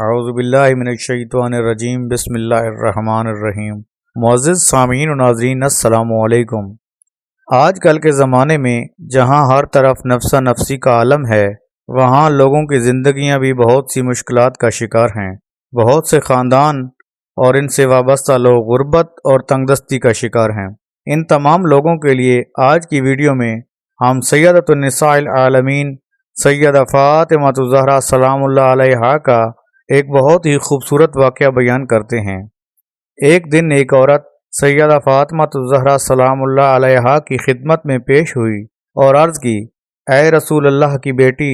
اعوذ باللہ من الشیطان الرجیم بسم اللہ الرحمن الرحیم۔ معزز سامعین و ناظرین السلام علیکم۔ آج کل کے زمانے میں جہاں ہر طرف نفسا نفسی کا عالم ہے، وہاں لوگوں کی زندگیاں بھی بہت سی مشکلات کا شکار ہیں۔ بہت سے خاندان اور ان سے وابستہ لوگ غربت اور تنگ دستی کا شکار ہیں۔ ان تمام لوگوں کے لیے آج کی ویڈیو میں ہم سیدۃ النساء العالمین سیدہ فاطمہ الزہرا سلام اللہ علیہا کا ایک بہت ہی خوبصورت واقعہ بیان کرتے ہیں۔ ایک دن ایک عورت سیدہ فاطمہ الزہرا سلام اللہ علیہا کی خدمت میں پیش ہوئی اور عرض کی، اے رسول اللہ کی بیٹی،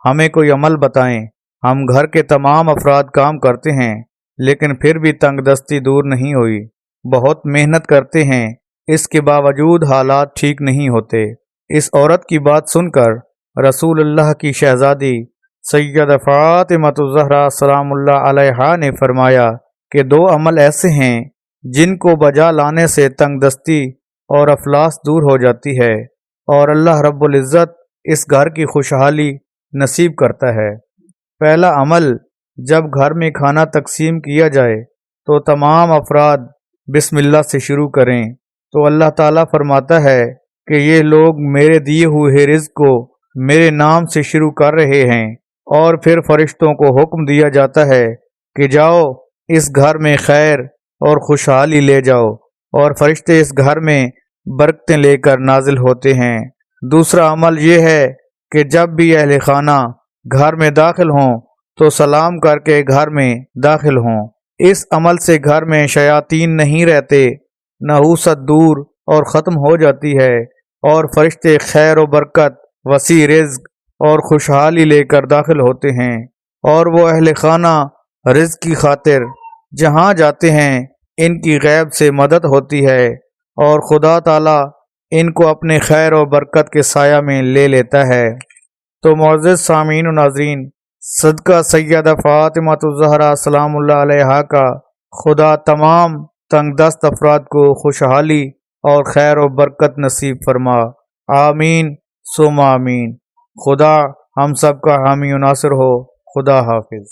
ہمیں کوئی عمل بتائیں۔ ہم گھر کے تمام افراد کام کرتے ہیں لیکن پھر بھی تنگ دستی دور نہیں ہوئی، بہت محنت کرتے ہیں، اس کے باوجود حالات ٹھیک نہیں ہوتے۔ اس عورت کی بات سن کر رسول اللہ کی شہزادی سیدہ فاطمہ الزہرا سلام اللہ علیہا نے فرمایا کہ دو عمل ایسے ہیں جن کو بجا لانے سے تنگ دستی اور افلاس دور ہو جاتی ہے اور اللہ رب العزت اس گھر کی خوشحالی نصیب کرتا ہے۔ پہلا عمل، جب گھر میں کھانا تقسیم کیا جائے تو تمام افراد بسم اللہ سے شروع کریں، تو اللہ تعالیٰ فرماتا ہے کہ یہ لوگ میرے دیے ہوئے رزق کو میرے نام سے شروع کر رہے ہیں، اور پھر فرشتوں کو حکم دیا جاتا ہے کہ جاؤ اس گھر میں خیر اور خوشحالی لے جاؤ، اور فرشتے اس گھر میں برکتیں لے کر نازل ہوتے ہیں۔ دوسرا عمل یہ ہے کہ جب بھی اہل خانہ گھر میں داخل ہوں تو سلام کر کے گھر میں داخل ہوں۔ اس عمل سے گھر میں شیاطین نہیں رہتے، نحوست دور اور ختم ہو جاتی ہے، اور فرشتے خیر و برکت، وسیع رزق اور خوشحالی لے کر داخل ہوتے ہیں، اور وہ اہل خانہ رزق کی خاطر جہاں جاتے ہیں ان کی غیب سے مدد ہوتی ہے، اور خدا تعالیٰ ان کو اپنے خیر و برکت کے سایہ میں لے لیتا ہے۔ تو معزز سامعین و ناظرین، صدقہ سیدہ فاطمہ الزہرا سلام اللہ علیہا کا خدا تمام تنگ دست افراد کو خوشحالی اور خیر و برکت نصیب فرما، آمین ثم آمین۔ خدا ہم سب کا حامی و ناصر ہو۔ خدا حافظ۔